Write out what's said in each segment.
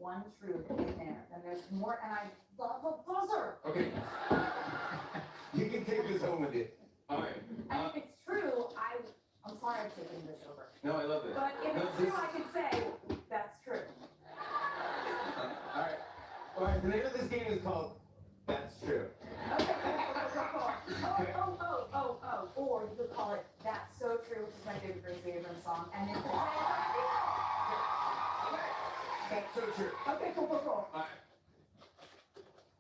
one truth in there, then there's more, and I love a buzzer. Okay. You can take this home with you. All right. And if it's true, I'm sorry I'm taking this over. No, I love it. But if it's true, I can say that's true. All right. All right. The name of this game is called That's True. Okay. Or you could call it That's So True, which is my favorite Gracie Abrams song. And then That's so true. Okay, cool. All right.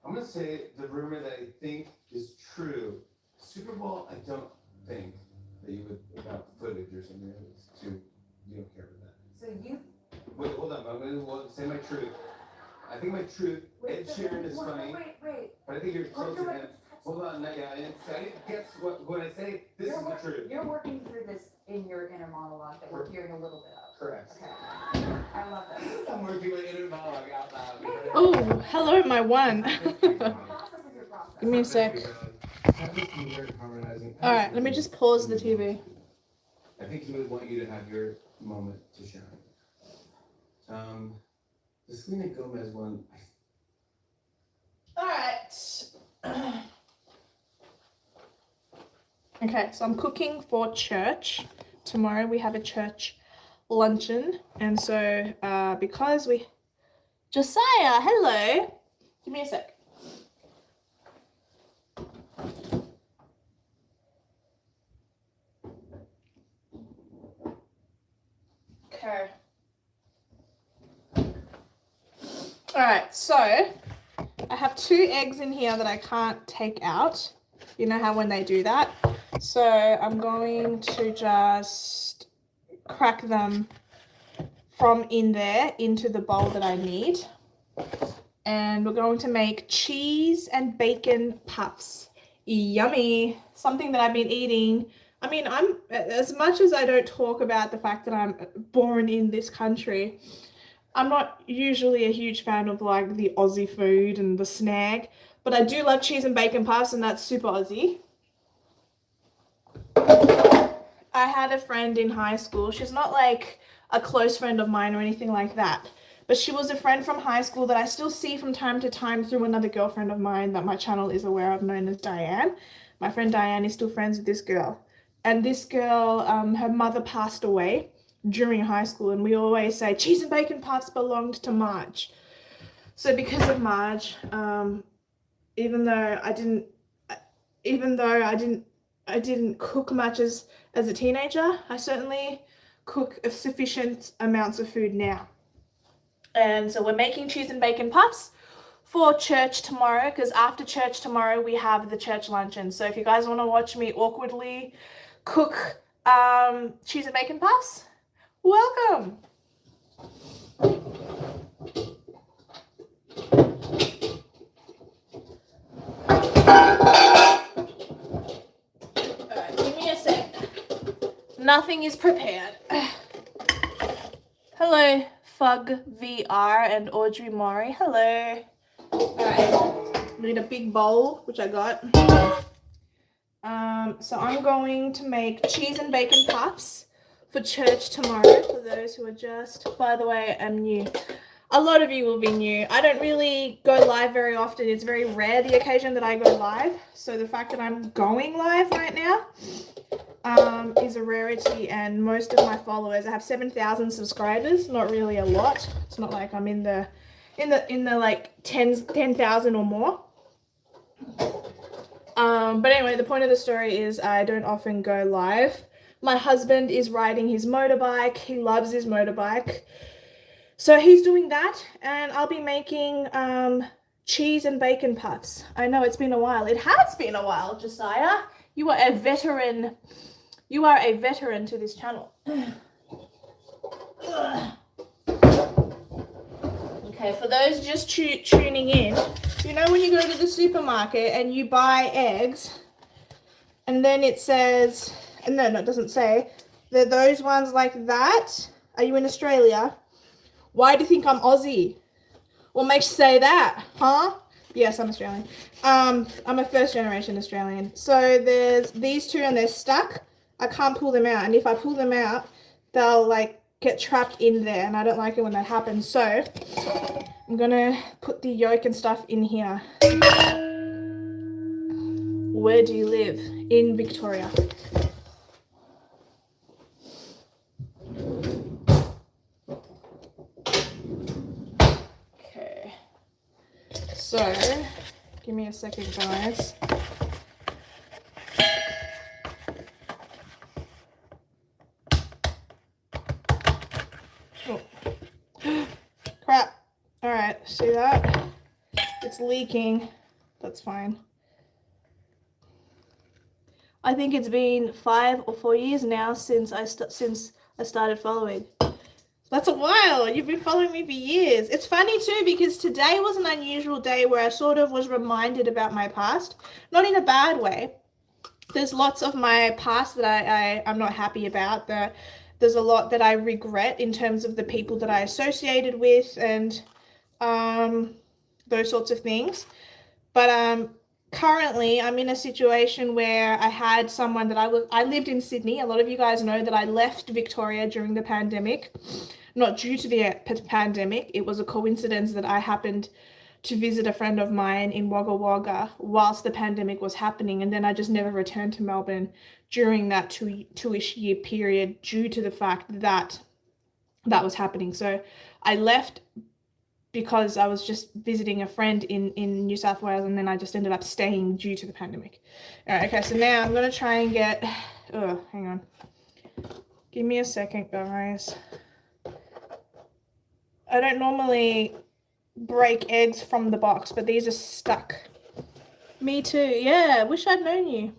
I'm gonna say the rumor that I think is true. Super Bowl, I don't think that you would about footage or something. It's too, you don't care about that. So you. Wait, hold on. I'm gonna say my truth. I think my truth. Ed Sheeran is funny. Wait. But I think you're close to him. Hold on, I didn't guess what when I say this is the truth. You're working through this in your inner monologue that we're hearing a little bit of. Correct. Okay. I love this. I'm working with inner monologue out loud. Oh, hello, my one. Process is your process. Give me a sec. All right, let me just pause the TV. I think he would want you to have your moment to shine. The Selena Gomez one. All right. Okay, so I'm cooking for church. Tomorrow we have a church luncheon, and so because we Josiah, hello. Give me a sec. Okay. All right, so I have 2 eggs in here that I can't take out. You know how when they do that? So I'm going to just crack them from in there into the bowl that I need. And we're going to make cheese and bacon puffs. Yummy. Something that I've been eating. I mean, I'm as much as I don't talk about the fact that I'm born in this country, I'm not usually a huge fan of like the Aussie food and the snag, but I do love cheese and bacon puffs, and that's super Aussie. I had a friend in high school. She's not like a close friend of mine or anything like that, but she was a friend from high school that I still see from time to time through another girlfriend of mine that my channel is aware of, known as Diane. My friend Diane is still friends with this girl. And this girl, her mother passed away during high school, and we always say cheese and bacon puffs belonged to Marge. So because of Marge, even though I didn't cook much as a teenager, I certainly cook sufficient amounts of food now. And so we're making cheese and bacon puffs for church tomorrow, because after church tomorrow we have the church luncheon. So if you guys want to watch me awkwardly cook cheese and bacon puffs, welcome. Alright, give me a sec. Nothing is prepared. Hello, Fug VR and Audrey Maury. Hello. Alright, need a big bowl, which I got. So I'm going to make cheese and bacon puffs for church tomorrow, for those who are just, by the way, I'm new. A lot of you will be new. I don't really go live very often. It's very rare the occasion that I go live. So the fact that I'm going live right now is a rarity, and most of my followers, I have 7,000 subscribers, not really a lot. It's not like I'm in the like 10,000 or more. But anyway, the point of the story is I don't often go live. My husband is riding his motorbike. He loves his motorbike. So he's doing that, and I'll be making cheese and bacon puffs. I know it's been a while. It has been a while, Josiah. You are a veteran. You are a veteran to this channel. Okay, for those just tuning in, you know when you go to the supermarket and you buy eggs, and then it says, no, it doesn't say, they're those ones like that. Are you in Australia? Why do you think I'm Aussie? What makes you say that, huh? Yes, I'm Australian. I'm a first generation Australian. So there's these two and they're stuck. I can't pull them out. And if I pull them out, they'll like get trapped in there. And I don't like it when that happens. So I'm gonna put the yolk and stuff in here. Where do you live? In Victoria. Okay. So, give me a second, guys. Oh. Crap. All right, see that? It's leaking. That's fine. I think it's been 5 or 4 years now since I started following. That's a while. You've been following me for years. It's funny too because today was an unusual day where I sort of was reminded about my past, not in a bad way. There's lots of my past that I'm not happy about. There's a lot that I regret in terms of the people that I associated with and those sorts of things. But currently I'm in a situation where I had someone that I lived in Sydney. A lot of you guys know that I left Victoria during the pandemic, not due to the pandemic. It was a coincidence that I happened to visit a friend of mine in Wagga Wagga whilst the pandemic was happening, and then I just never returned to Melbourne during that two-ish year period due to the fact that that was happening. So I left because I was just visiting a friend in New South Wales, and then I just ended up staying due to the pandemic. All right, okay, so now I'm going to try and get, hang on. Give me a second, guys. I don't normally break eggs from the box, but these are stuck. Me too. Yeah, wish I'd known you.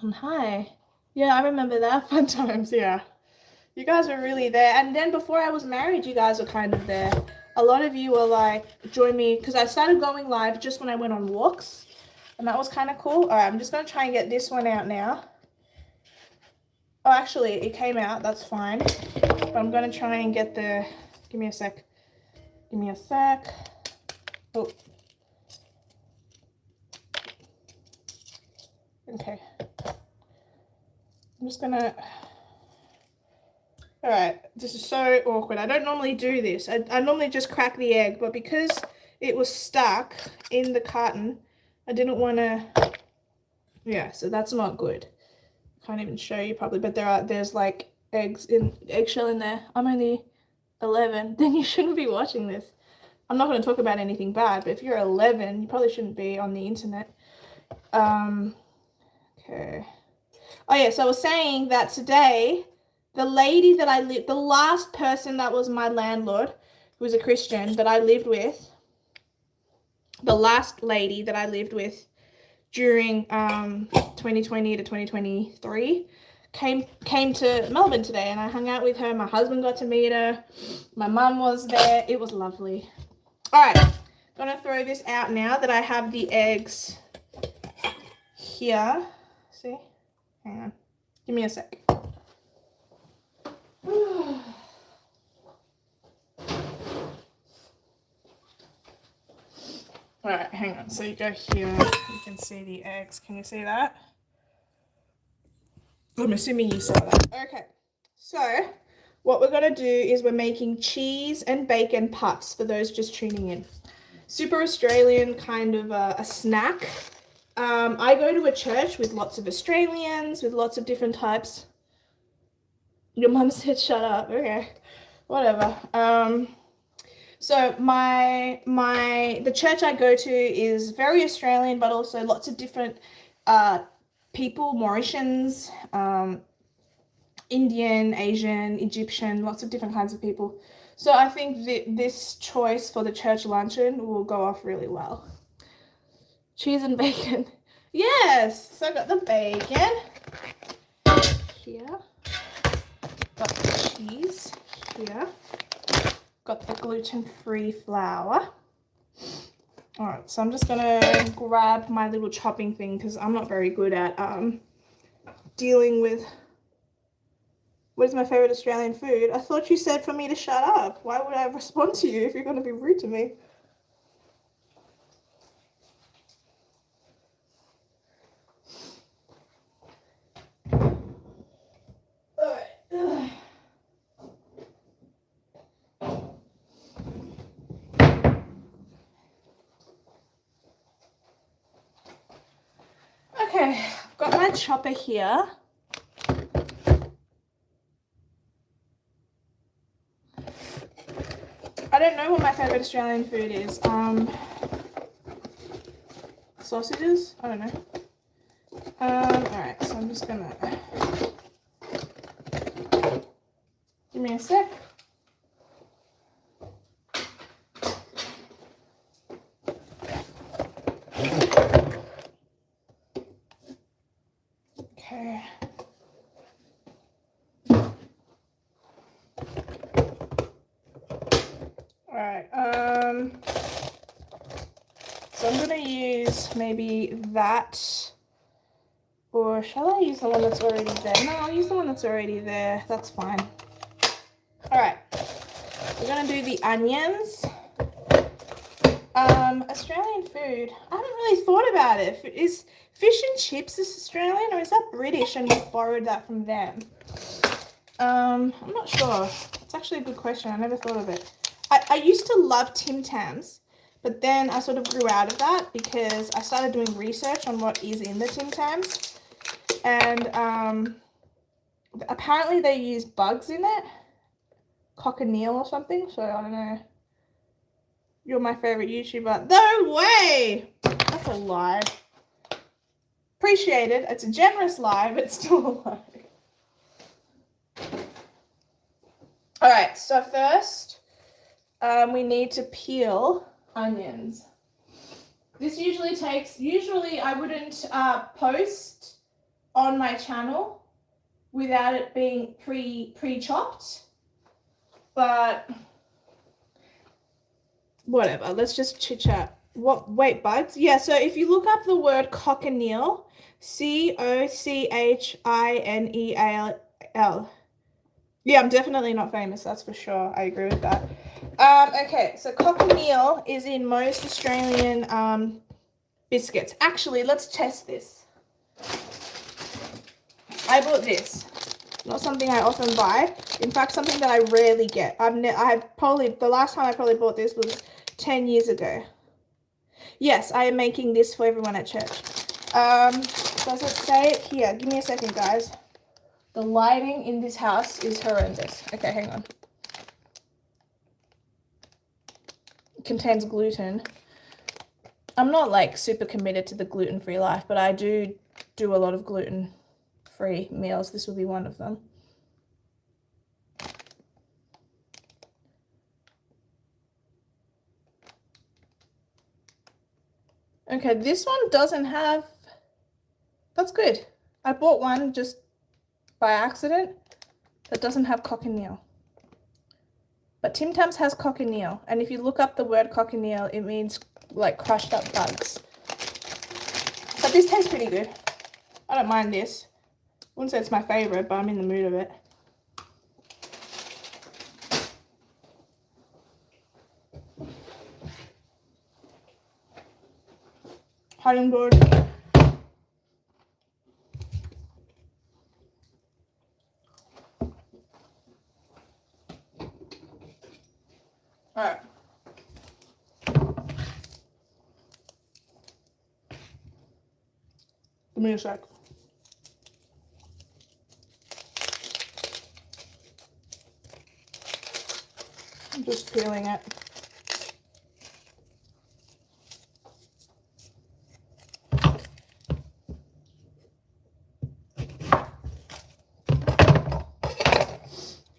And hi. Yeah, I remember that fun times, yeah. You guys were really there. And then before I was married, you guys were kind of there. A lot of you were like, join me, because I started going live just when I went on walks. And that was kind of cool. All right, I'm just going to try and get this one out now. Oh, actually, it came out. That's fine. But I'm going to try and get the... Give me a sec. Give me a sec. Oh. Okay. I'm just going to... All right, this is so awkward. I don't normally do this. I normally just crack the egg, but because it was stuck in the carton, I didn't want to... Yeah, so that's not good. Can't even show you probably, but there's like eggshell in there. I'm only 11, then you shouldn't be watching this. I'm not going to talk about anything bad, but if you're 11, you probably shouldn't be on the internet. Okay. Oh yeah, so I was saying that today, the lady that the last person that was my landlord, who was a Christian that I lived with, the last lady that I lived with during 2020 to 2023 came to Melbourne today, and I hung out with her. My husband got to meet her. My mum was there. It was lovely. All right, I'm gonna throw this out now that I have the eggs here. See? Hang on. Give me a sec. All right, hang on. So you go here, you can see the eggs. Can you see that? I'm assuming you saw that. Okay, so what we're gonna do is we're making cheese and bacon puffs for those just tuning in. Super Australian kind of a snack. I go to a church with lots of Australians, with lots of different types. Your mum said shut up. Okay, whatever. So the church I go to is very Australian, but also lots of different people, Mauritians, Indian, Asian, Egyptian, lots of different kinds of people. So I think this choice for the church luncheon will go off really well. Cheese and bacon. Yes, so I got the bacon here, got the cheese here. Got the gluten-free flour. All right, so I'm just gonna grab my little chopping thing because I'm not very good at dealing with what is my favorite Australian food. I thought you said for me to shut up. Why would I respond to you if you're gonna be rude to me? All right. chopper here. I don't know what my favorite Australian food is. Sausages? I don't know. Alright, so I'm just gonna give me a sec. Okay. Alright, so I'm gonna use maybe that, or shall I use the one that's already there? No, I'll use the one that's already there. That's fine. Alright, we're gonna do the onions. Australian food. I haven't really thought about it. Is fish and chips is Australian, or is that British and we borrowed that from them? I'm not sure. It's actually a good question. I never thought of it. I used to love Tim Tams, but then I sort of grew out of that because I started doing research on what is in the Tim Tams, and apparently they use bugs in it, cochineal or something. So I don't know. You're my favorite YouTuber. No way! That's a lie. Appreciate it. It's a generous lie, but still a lie. Alright, so first we need to peel onions. This usually I wouldn't post on my channel without it being pre-chopped, but whatever, let's just chit chat. Wait, buds? Yeah, so if you look up the word cochineal, Cochineal. Yeah, I'm definitely not famous, that's for sure. I agree with that. Okay, so cochineal is in most Australian biscuits. Actually, let's test this. I bought this. Not something I often buy. In fact, something that I rarely get. The last time I probably bought this was 10 years ago. Yes, I am making this for everyone at church. Does it say it here? Give me a second, guys. The lighting in this house is horrendous. Okay, hang on. It contains gluten. I'm not like super committed to the gluten-free life, but I do a lot of gluten-free meals. This will be one of them. Okay, this one doesn't have, that's good. I bought one just by accident that doesn't have cochineal. But Tim Tams has cochineal, and if you look up the word cochineal, it means like crushed up bugs. But this tastes pretty good. I don't mind this. I wouldn't say it's my favorite, but I'm in the mood of it. Cutting board. Alright. Give me a sec. I'm just peeling it.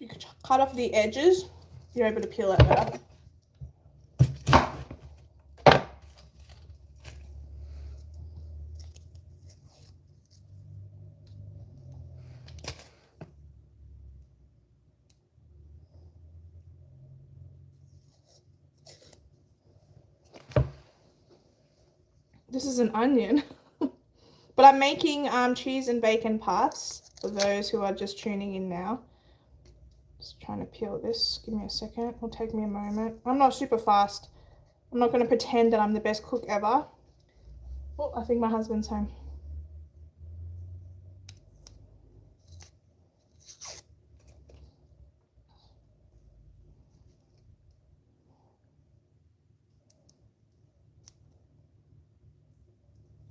If you cut off the edges, you're able to peel it better. This is an onion. But I'm making cheese and bacon puffs for those who are just tuning in now. Just trying to peel this. Give me a second. It'll take me a moment. I'm not super fast. I'm not going to pretend that I'm the best cook ever. Oh, I think my husband's home.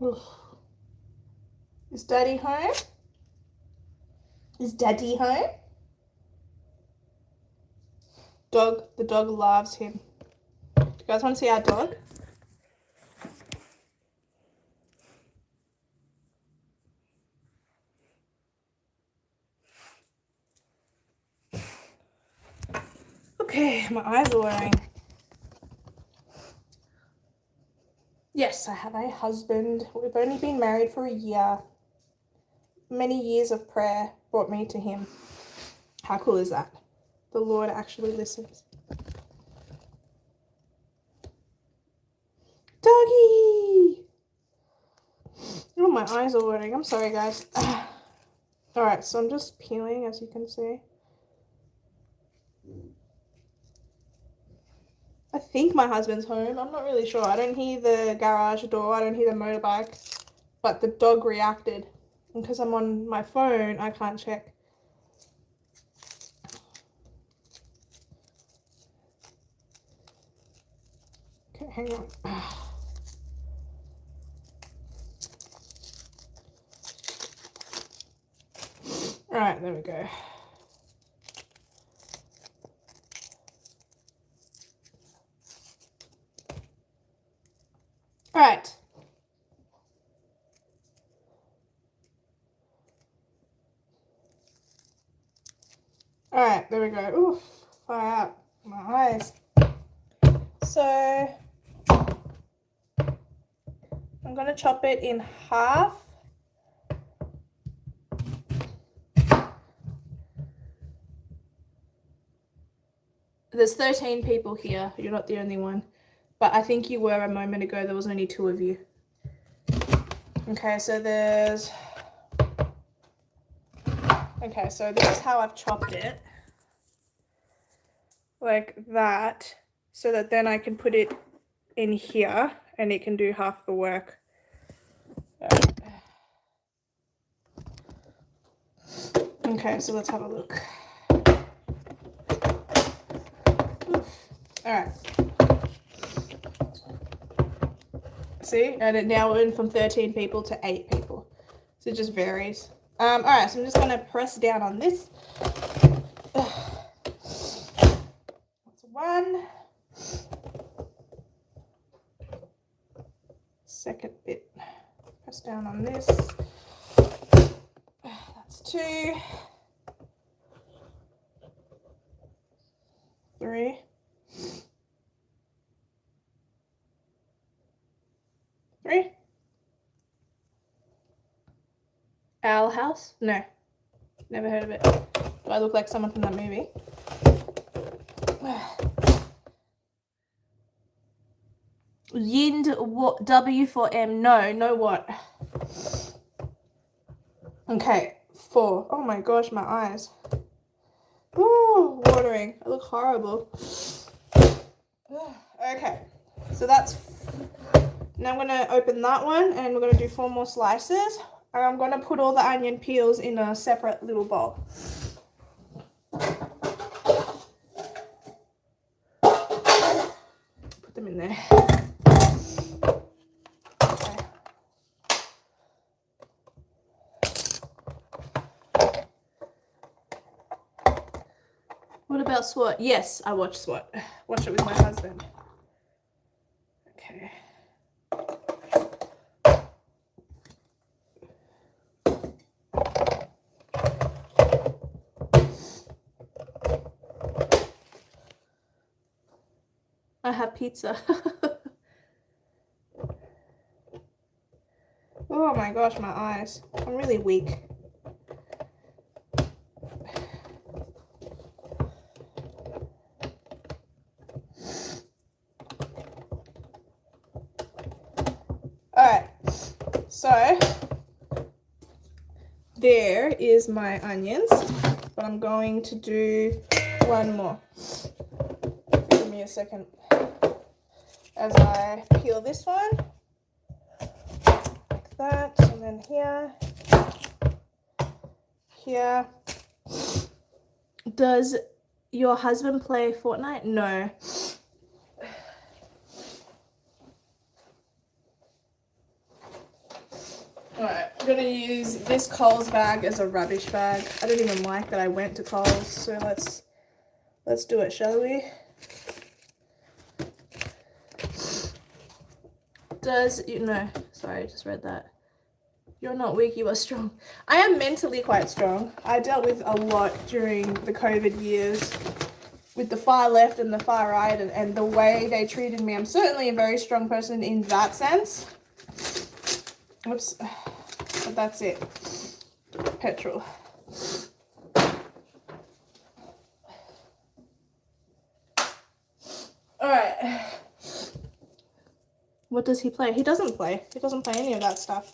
Ugh. Is Daddy home? Is Daddy home? Dog. The dog loves him. Do you guys want to see our dog? Okay, my eyes are watering. Yes, I have a husband. We've only been married for a year. Many years of prayer brought me to him. How cool is that? The Lord actually listens. Doggy! Oh, my eyes are watering. I'm sorry, guys. Alright, so I'm just peeling, as you can see. I think my husband's home. I'm not really sure. I don't hear the garage door. I don't hear the motorbike. But the dog reacted. And because I'm on my phone, I can't check. Okay, hang on. Alright, there we go. Alright. Alright, there we go. Oof, far out my eyes. So I'm going to chop it in half. There's 13 people here. You're not the only one. But I think you were a moment ago. There was only 2 of you. Okay, so there's... Okay, so this is how I've chopped it. Like that. So that then I can put it in here and it can do half the work. Okay, so let's have a look. Alright. See? And it now went from 13 people to 8 people. So it just varies. Alright, so I'm just going to press down on this. That's 1. Second bit. Press down on this. That's 2. 3. 3. Owl House? No. Never heard of it. Do I look like someone from that movie? Yind what W for M? No what? Okay, 4. Oh my gosh, my eyes. Ooh, watering. I look horrible. Okay, so that's... Now I'm going to open that one and we're going to do 4 more slices. And I'm going to put all the onion peels in a separate little bowl. Put them in there. Okay. What about SWAT? Yes, I watched SWAT. Watched it with my husband. Okay. I have pizza. Oh my gosh, my eyes. I'm really weak. Alright, so there is my onions, but I'm going to do 1 more. Give me a second. As I peel this one, like that, and then here, here. Does your husband play Fortnite? No. Alright, I'm gonna use this Coles bag as a rubbish bag. I don't even like that I went to Coles, so let's do it, shall we? Sorry, I just read that. You're not weak, you are strong. I am mentally quite strong. I dealt with a lot during the COVID years with the far left and the far right and the way they treated me. I'm certainly a very strong person in that sense. Oops. But that's it. Petrol. Alright. What does he play? He doesn't play. He doesn't play any of that stuff.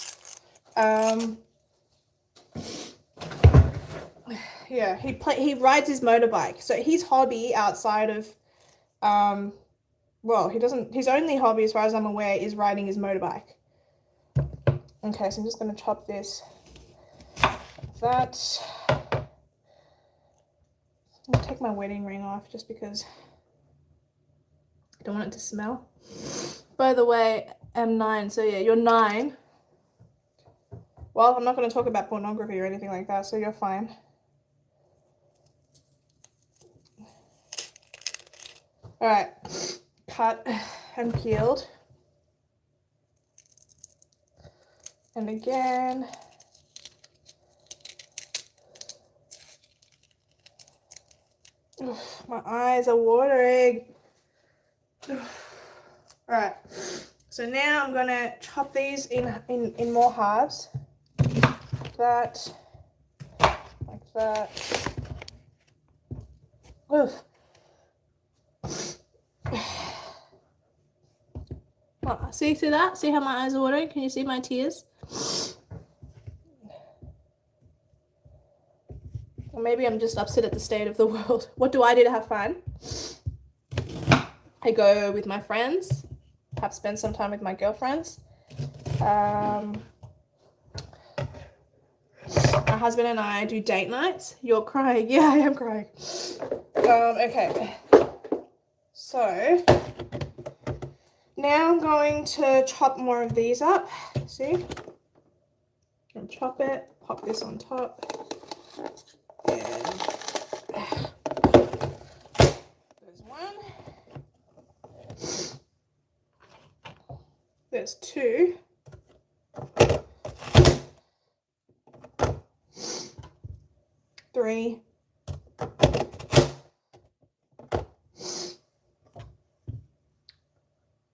Yeah, he rides his motorbike. So his hobby outside of his only hobby as far as I'm aware is riding his motorbike. Okay, so I'm just gonna chop this. That. I'm gonna take my wedding ring off just because I don't want it to smell. By the way, I'm 9, so yeah, you're 9. Well, I'm not going to talk about pornography or anything like that, so you're fine. Alright, cut and peeled. And again. Oof, my eyes are watering. Alright, so now I'm gonna chop these in more halves. That, like that. Oof. Oh, see that? See how my eyes are watering? Can you see my tears? Or maybe I'm just upset at the state of the world. What do I do to have fun? I go with my friends, have spent some time with my girlfriends. My husband and I do date nights. You're crying. Yeah, I am crying. Okay. So now I'm going to chop more of these up. See? And chop it. Pop this on top. And there's one. There's 2. 3.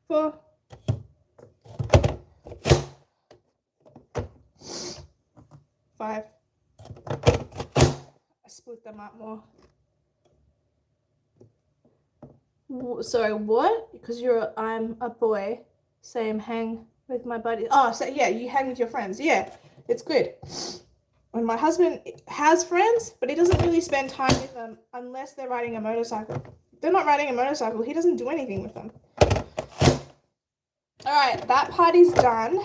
4. 5. I split them up more. Sorry, what? Because I'm a boy. Same, hang with my buddies. Oh, so yeah, you hang with your friends. Yeah, it's good. When my husband has friends, but he doesn't really spend time with them unless they're riding a motorcycle. If they're not riding a motorcycle, he doesn't do anything with them. Alright, that part is done.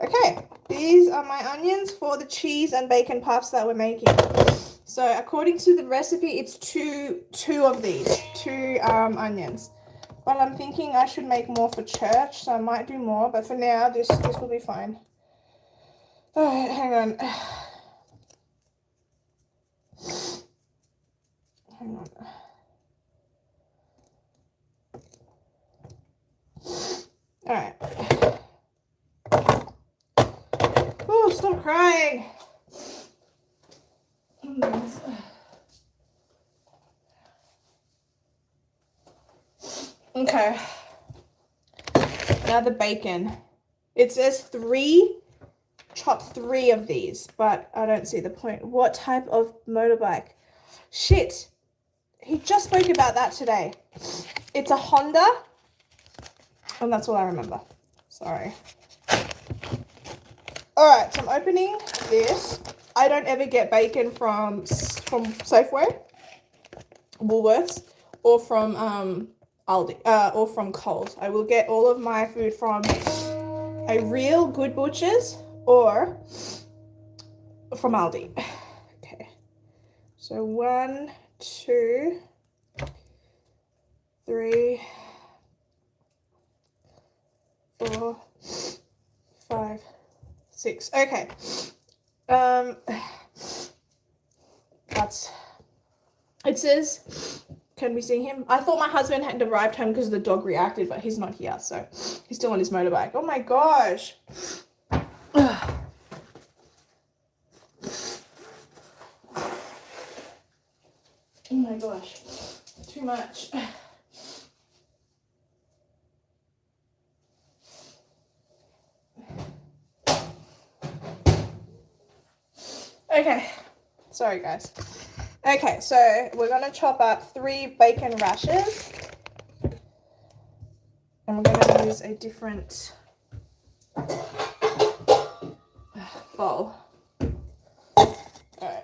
Okay, these are my onions for the cheese and bacon puffs that we're making. So according to the recipe, it's two of these, 2 onions. But I'm thinking I should make more for church, so I might do more. But for now, this will be fine. Alright, hang on. Hang on. Alright. Oh, stop crying. Okay. Now the bacon. It says 3. Chop 3 of these, but I don't see the point. What type of motorbike? Shit. He just spoke about that today. It's a Honda. And that's all I remember. Sorry. Alright, so I'm opening this. I don't ever get bacon from Safeway, Woolworths, or from Aldi, or from Coles. I will get all of my food from a real good butcher's or from Aldi. Okay. So 1, 2, 3, 4, 5, 6. Okay. It says, can we see him? I thought my husband hadn't arrived home because the dog reacted, but he's not here, so he's still on his motorbike. Oh my gosh. Oh my gosh. Too much. Okay. Sorry, guys. Okay, so we're going to chop up 3 bacon rashers. And we're going to use a different bowl. Alright.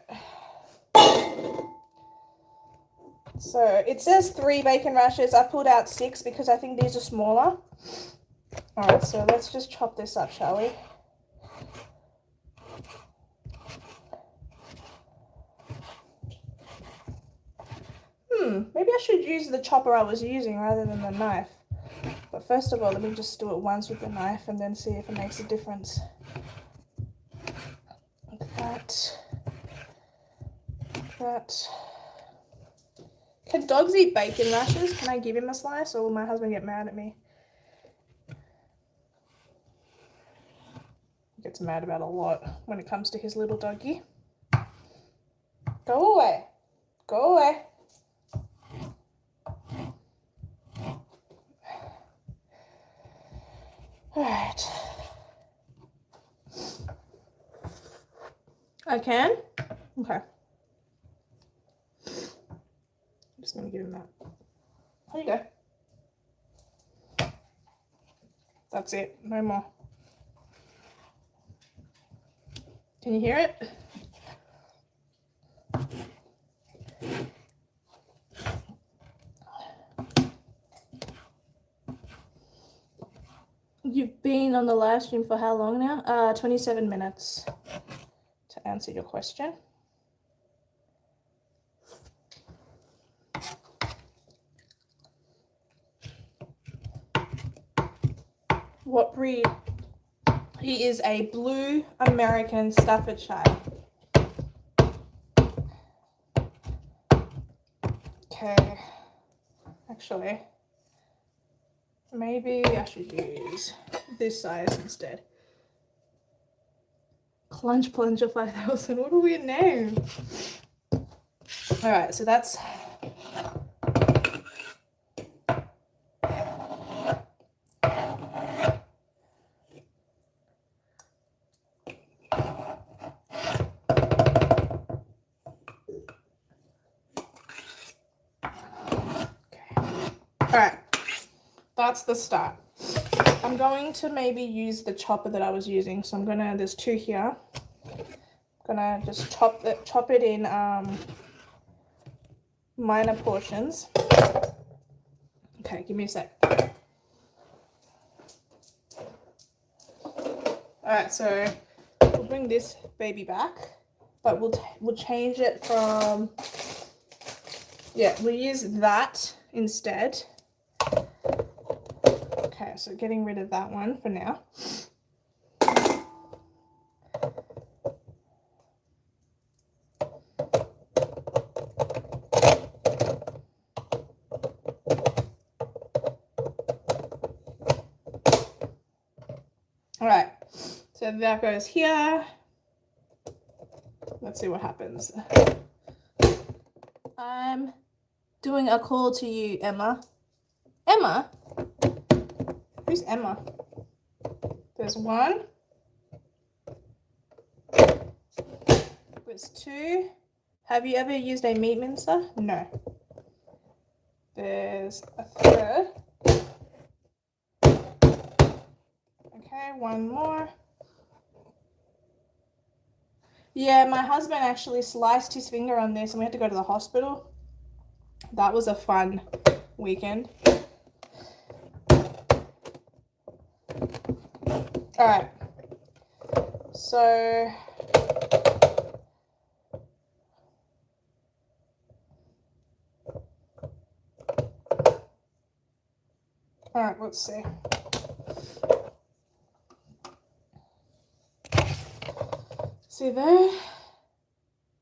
So it says 3 bacon rashers. I pulled out 6 because I think these are smaller. Alright, so let's just chop this up, shall we? Maybe I should use the chopper I was using rather than the knife. But first of all, let me just do it once with the knife and then see if it makes a difference. Like that. Like that. Can dogs eat bacon rashers? Can I give him a slice or will my husband get mad at me? He gets mad about a lot when it comes to his little doggy. Go away. Go away. Alright. I can? Okay. I'm just going to give him that. There you go. That's it. No more. Can you hear it? You've been on the live stream for how long now? 27 minutes to answer your question. What breed? He is a blue American Staffordshire. Okay. Actually, maybe I should use this size instead. Clunch Plunger 5000. What a weird name. Alright, so that's... Alright, that's the start. I'm going to maybe use the chopper that I was using. So I'm gonna, there's 2 here. I'm gonna just chop it in minor portions. Okay, give me a sec. Alright, so we'll bring this baby back, but we'll change it from, yeah, we'll use that instead. Okay, so getting rid of that one for now. All right, so that goes here. Let's see what happens. I'm doing a call to you, Emma. Emma? Who's Emma? There's 1. There's 2. Have you ever used a meat mincer? No. There's a 3rd. Okay, 1 more. Yeah, my husband actually sliced his finger on this and we had to go to the hospital. That was a fun weekend. Alright, so alright, let's see. See there?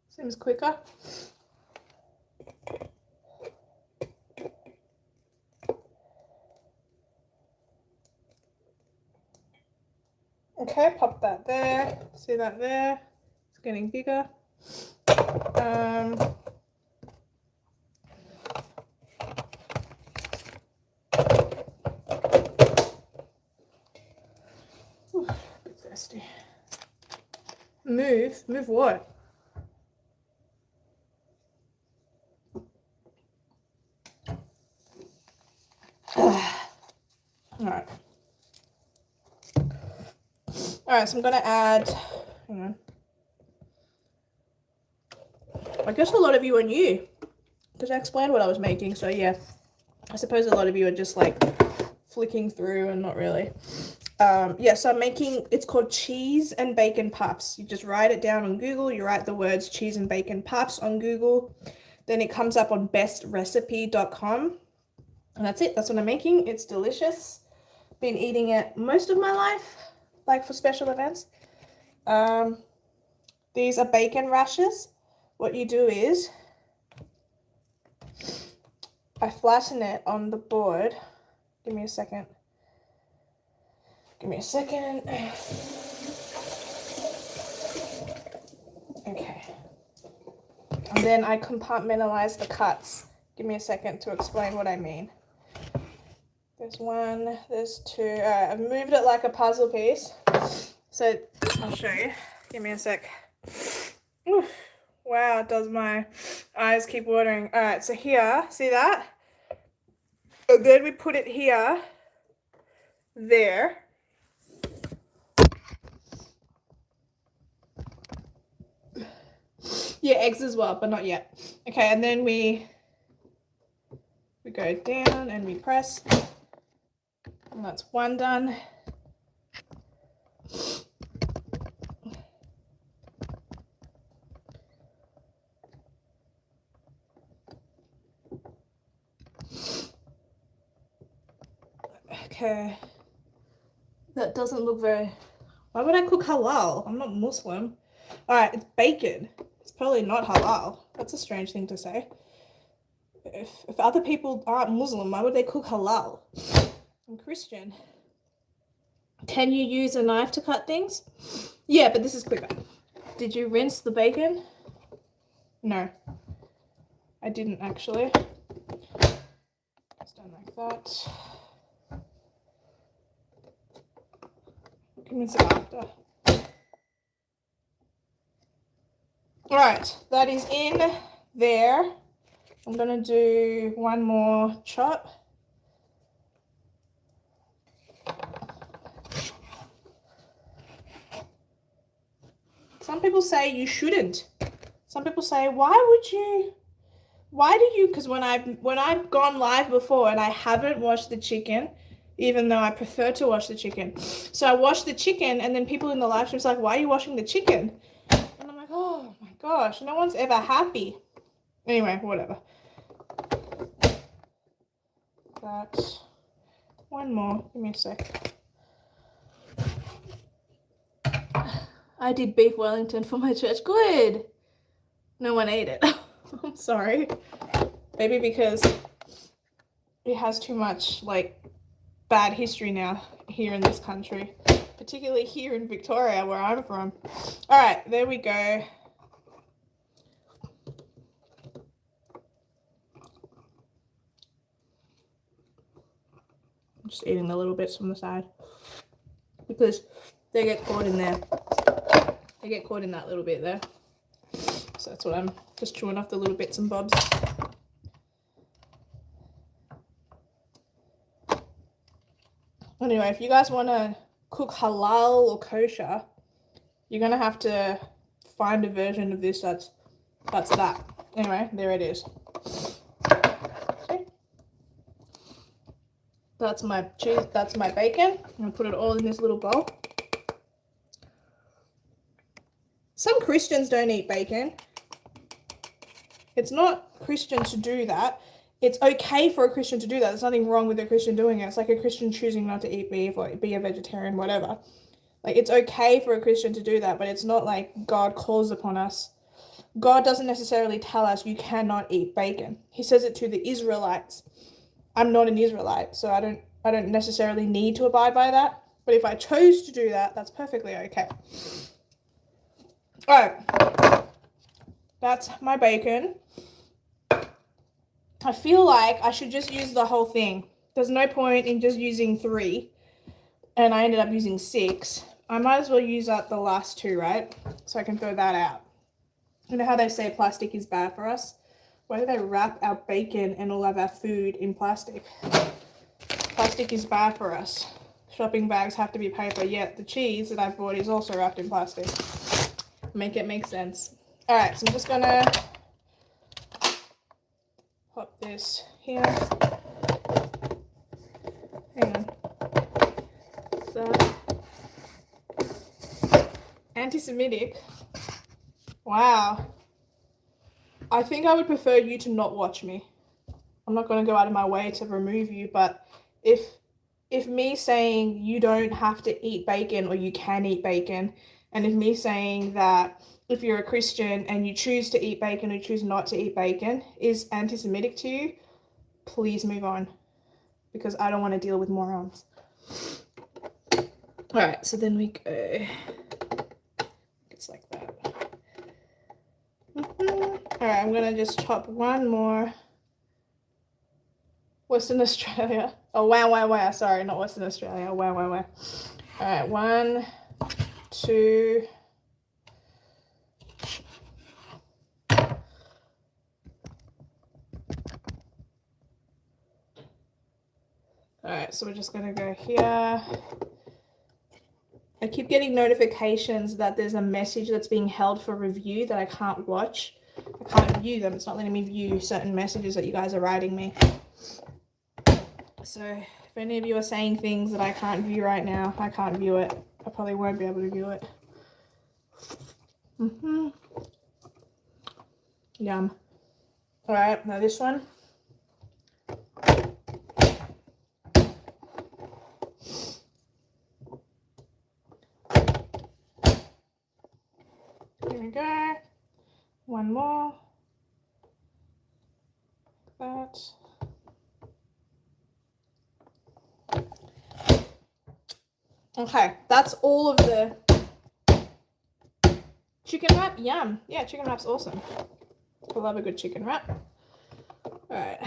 Seems quicker. Okay, pop that there. See that there? It's getting bigger. Ooh, a bit thirsty. Move what? Alright, so I'm gonna add, hang on. I guess a lot of you are new because I explained what I was making, so yeah. I suppose a lot of you are just like flicking through and not really. Yeah, so I'm making, it's called cheese and bacon puffs. You just write it down on Google. You write the words cheese and bacon puffs on Google. Then it comes up on bestrecipe.com. And that's it. That's what I'm making. It's delicious. Been eating it most of my life, like for special events. These are bacon rashers. What you do is I flatten it on the board. Give me a second. Give me a second. Okay. And then I compartmentalize the cuts. Give me a second to explain what I mean. There's one, there's two. All right, I've moved it like a puzzle piece. So I'll show you. Give me a sec. Oof. Wow, does my eyes keep watering. All right, so here, see that? And then we put it here, there. Yeah, eggs as well, but not yet. Okay, and then we go down and we press. And that's one done. Okay. That doesn't look very... Why would I cook halal? I'm not Muslim. Alright, it's bacon. It's probably not halal. That's a strange thing to say. If other people aren't Muslim, why would they cook halal? I'm Christian. Can you use a knife to cut things? Yeah, but this is quicker. Did you rinse the bacon? No. I didn't actually. It's done like that. Rinse it after. Alright, that is in there. I'm gonna do one more chop. Some people say you shouldn't. Some people say, why do you, because when I've gone live before and I haven't washed the chicken, even though I prefer to wash the chicken. So I wash the chicken and then people in the live stream's like, why are you washing the chicken? And I'm like, oh my gosh, no one's ever happy. Anyway, whatever. That. One more. Give me a sec. I did beef Wellington for my church. Good. No one ate it. I'm sorry. Maybe because it has too much, like, bad history now here in this country. Particularly here in Victoria, where I'm from. Alright, there we go. I'm just eating the little bits from the side. Because they get caught in there. They get caught in that little bit there. So that's what I'm just chewing off, the little bits and bobs. Anyway, if you guys want to cook halal or kosher, you're going to have to find a version of this that's that. Anyway, there it is. Okay. That's my cheese, that's my bacon. I'm going to put it all in this little bowl. Some Christians don't eat bacon. It's not Christian to do that. It's okay for a Christian to do that. There's nothing wrong with a Christian doing it. It's like a Christian choosing not to eat beef or be a vegetarian, whatever. Like, it's okay for a Christian to do that, but it's not like God calls upon us. God doesn't necessarily tell us you cannot eat bacon. He says it to the Israelites. I'm not an Israelite, so I don't necessarily need to abide by that. But if I chose to do that, that's perfectly okay. All right, that's my bacon. I feel like I should just use the whole thing. There's no point in just using 3, and I ended up using 6. I might as well use up the last 2, right? So I can throw that out. You know how they say plastic is bad for us? Why do they wrap our bacon and all of our food in plastic? Plastic is bad for us. Shopping bags have to be paper, yet the cheese that I bought is also wrapped in plastic. Make it make sense. All right, so I'm just gonna pop this here. Hang on. So, anti-Semitic. Wow. I think I would prefer you to not watch me. I'm not going to go out of my way to remove you, but if me saying you don't have to eat bacon or you can eat bacon, and if me saying that if you're a Christian and you choose to eat bacon or choose not to eat bacon is anti-Semitic to you, please move on, because I don't want to deal with morons. All right, so then we go. It's like that. All right, I'm gonna just chop one more. Western Australia. Oh, wow. Sorry, not Western Australia. Wow. All right, 1, 2. All right, so we're just gonna go here. I keep getting notifications that there's a message that's being held for review that I can't watch. I can't view them. It's not letting me view certain messages that you guys are writing me. So if any of you are saying things that I can't view right now, I can't view it. I probably won't be able to view it. Yum. All right, now this one. Here we go. One more. Like that. Okay, that's all of the chicken wrap. Yum. Yeah, chicken wrap's awesome. I love a good chicken wrap. All right.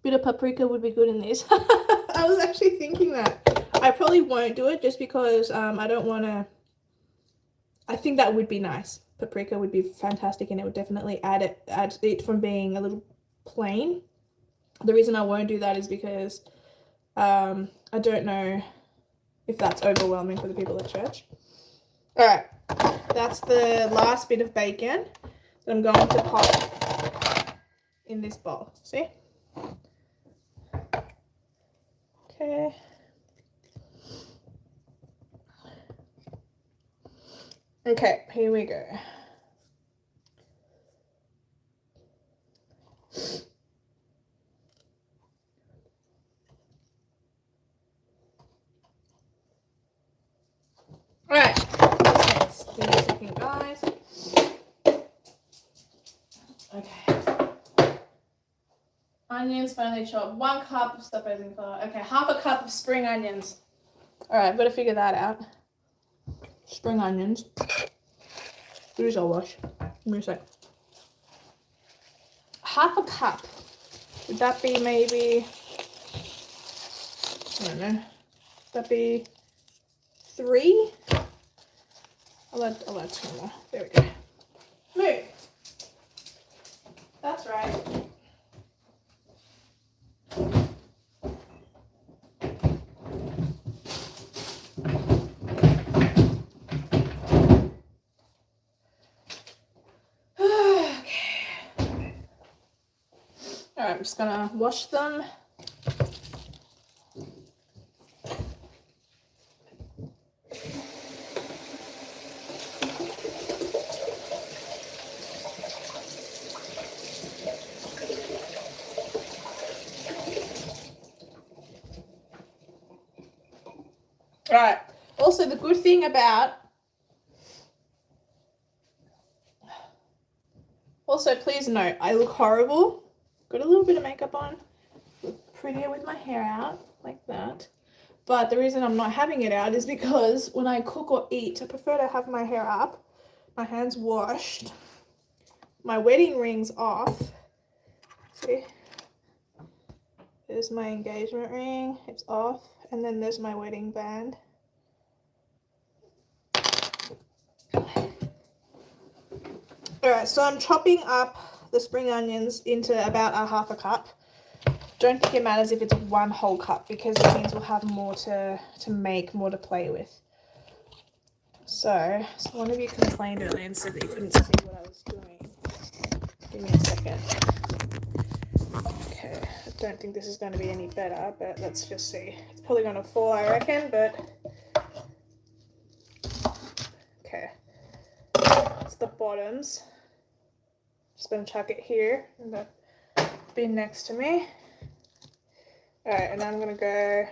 Bit of paprika would be good in this. I was actually thinking that. I probably won't do it just because I don't want to. I think that would be nice. Paprika would be fantastic, and it would definitely add it from being a little plain. The reason I won't do that is because I don't know if that's overwhelming for the people at church. All right, that's the last bit of bacon that I'm going to pop in this bowl. See? Okay. Okay, here we go. All right, let's give me a second, guys. Okay. Onions finely chopped. 1 cup of stuffed basil flour. Okay, half a cup of spring onions. All right, I've got to figure that out. Spring onions. These I'll wash. Give me a sec. Half a cup. Would that be maybe? I don't know. Would that be 3? I'll add 2 more. There we go. Move. That's right. Alright, I'm just gonna wash them. right. Also, the good thing about... Also, please note, I look horrible. Got a little bit of makeup on. Look prettier with my hair out, like that. But the reason I'm not having it out is because when I cook or eat, I prefer to have my hair up, my hands washed, my wedding ring's off. See? There's my engagement ring, it's off, and then there's my wedding band. Alright, so I'm chopping up the spring onions into about a half a cup. Don't think it matters if it's 1 whole cup because it means we'll have more to make, more to play with. So one of you complained earlier and said that you couldn't see what I was doing. Give me a second. Okay, I don't think this is going to be any better, but let's just see. It's probably going to fall, I reckon, but... Okay. It's the bottoms. Just going to chuck it here in the bin next to me. Alright, and I'm going to go...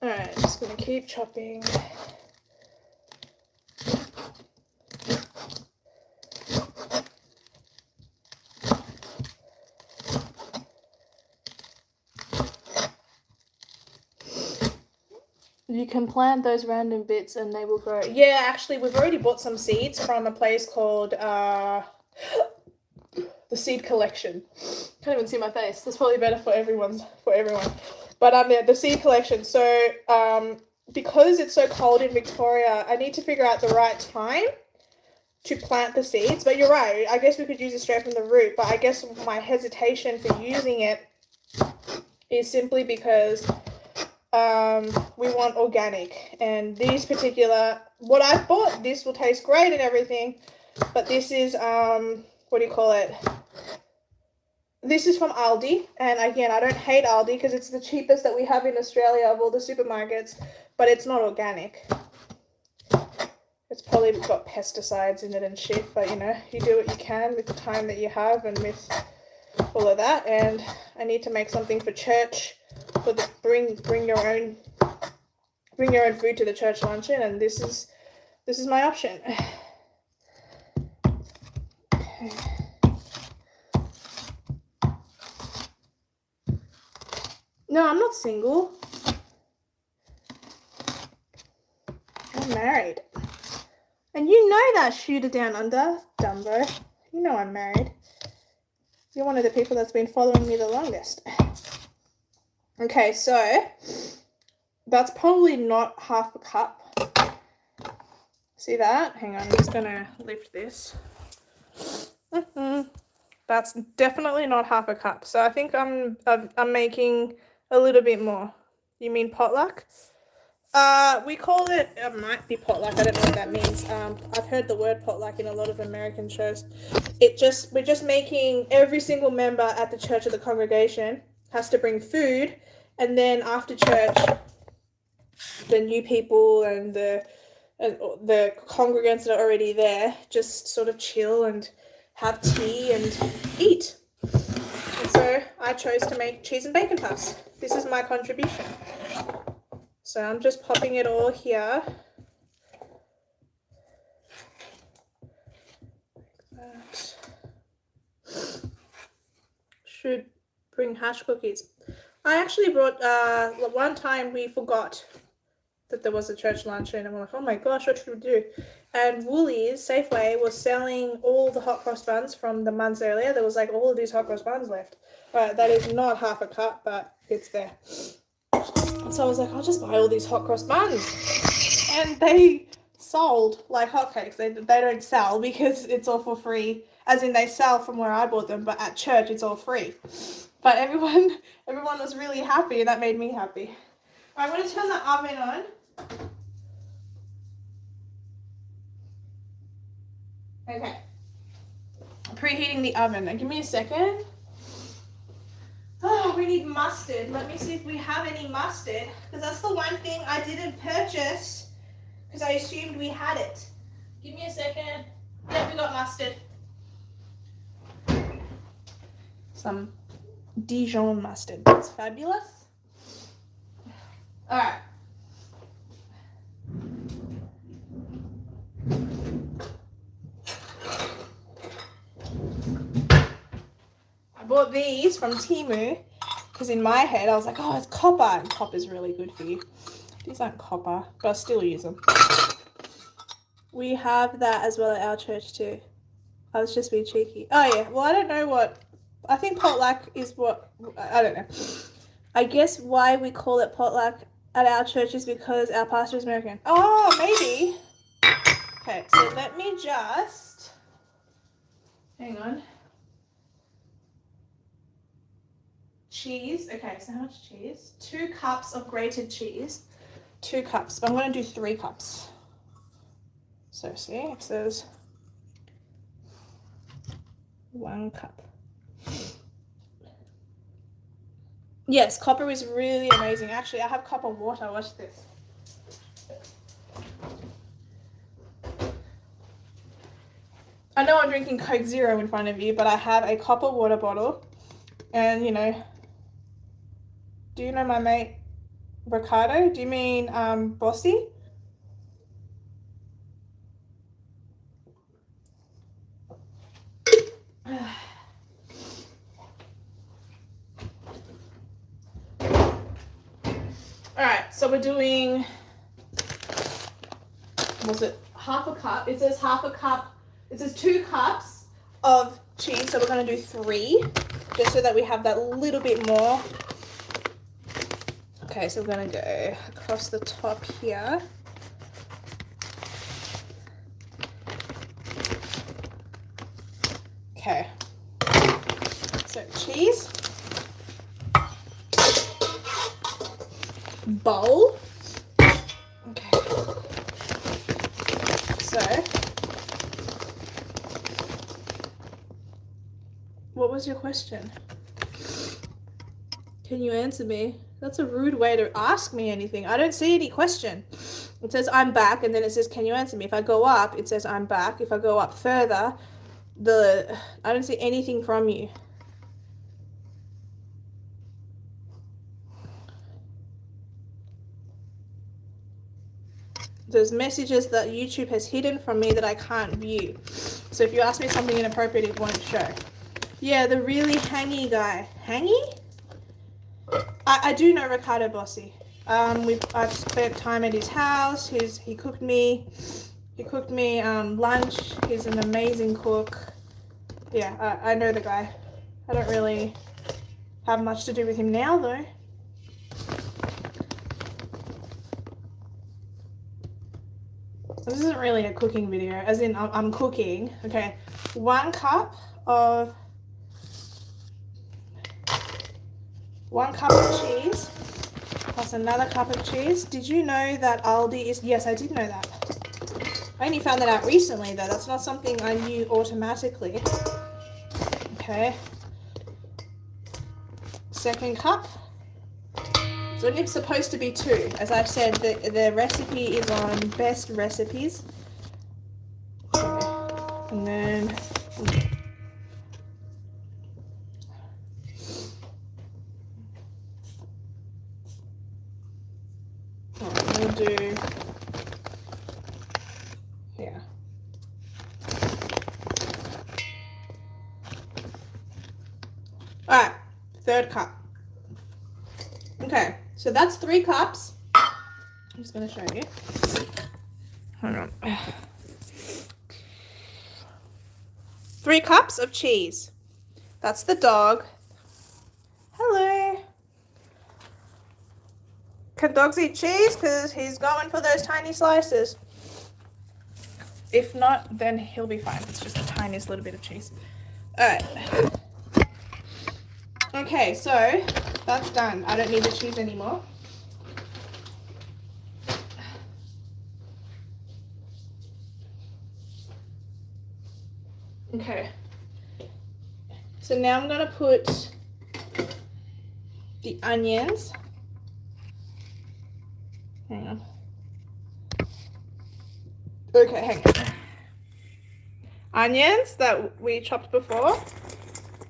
Alright, just going to keep chopping. You can plant those random bits and they will grow. Yeah, actually, we've already bought some seeds from a place called the Seed Collection. Can't even see my face. That's probably better for everyone. But yeah, the Seed Collection. So because it's so cold in Victoria, I need to figure out the right time to plant the seeds. But you're right. I guess we could use it straight from the root. But I guess my hesitation for using it is simply because we want organic, and these particular, what I've bought, this will taste great and everything, but this is what do you call it, this is from Aldi, and again, I don't hate Aldi because it's the cheapest that we have in Australia of all the supermarkets, but it's not organic. It's probably got pesticides in it and shit, but you know, you do what you can with the time that you have and with all of that. And I need to make something for church, for the bring your own food to the church luncheon, and this is my option. Okay. No, I'm not single. I'm married. And you know that, shooter down under, Dumbo. You know I'm married. You're one of the people that's been following me the longest. Okay, so that's probably not half a cup. See that? Hang on, I'm just gonna lift this. That's definitely not half a cup. So I think I'm making a little bit more. You mean potluck? We call it might be potluck. I don't know what that means. I've heard the word potluck in a lot of American shows. We're just making every single member at the church of the congregation has to bring food, and then after church, the new people and the congregants that are already there just sort of chill and have tea and eat. And so I chose to make cheese and bacon puffs. This is my contribution. So I'm just popping it all here. Like that. Should bring hash cookies. I actually brought, one time we forgot that there was a church luncheon, and we're like, oh my gosh, what should we do? And Woolies, Safeway, was selling all the hot cross buns from the months earlier. There was like all of these hot cross buns left. That is not half a cup, but it's there. And so I was like, I'll just buy all these hot cross buns. And they sold like hotcakes. They don't sell because it's all for free. As in, they sell from where I bought them, but at church it's all free. But everyone was really happy, and that made me happy. All right, I'm going to turn the oven on. Okay. Preheating the oven. Now give me a second. Oh, we need mustard. Let me see if we have any mustard, because that's the one thing I didn't purchase because I assumed we had it. Give me a second. Yeah, we got mustard. Some Dijon mustard. That's fabulous. All right. I bought these from Temu because in my head I was like, oh, it's copper, and copper's really good for you. These aren't copper, but I still use them. We have that as well at our church too. I was just being cheeky. Oh yeah, well I don't know what, I think potluck is what, I don't know. I guess why we call it potluck at our church is because our pastor is American. Oh, maybe. Okay, so let me just, hang on. Cheese. Okay, so how much cheese? 2 cups of grated cheese. 2 cups, but I'm going to do 3 cups. So see, it says 1 cup. Yes, copper is really amazing. Actually, I have copper water. Watch this. I know I'm drinking Coke Zero in front of you, but I have a copper water bottle. And, you know, do you know my mate Ricardo? Do you mean Bossy? Alright, so we're doing, was it half a cup? It says half a cup, it says 2 cups of cheese, so we're going to do 3, just so that we have that little bit more. Okay, so we're going to go across the top here. Okay, so cheese, bowl. Okay, so what was your question? Can you answer me? That's a rude way to ask me anything. I don't see any question. It says I'm back, and then it says can you answer me? If I go up, it says I'm back. If I go up further, I don't see anything from you. There's messages that YouTube has hidden from me that I can't view. So if you ask me something inappropriate, it won't show. Yeah, the really hangy guy. Hangy? I do know Ricardo Bossy. I've spent time at his house. He cooked me lunch. He's an amazing cook. Yeah, I know the guy. I don't really have much to do with him now though. This isn't really a cooking video, as in I'm cooking. Okay, 1 cup of cheese plus another cup of cheese. Did you know that Aldi is, yes, I did know that. I only found that out recently though. That's not something I knew automatically. Okay. 2nd cup. It's only supposed to be 2. As I've said, the recipe is on best recipes. Okay. And then we'll do, yeah. Alright, 3rd cup. Okay, so that's 3 cups. I'm just going to show you. Hold on. 3 cups of cheese. That's the dog. Hello. Can dogs eat cheese? Because he's going for those tiny slices. If not, then he'll be fine. It's just the tiniest little bit of cheese. Alright. Okay, so that's done. I don't need the cheese anymore. Okay. So now I'm going to put the onions. Hang on. Okay, hang on. onions that we chopped before.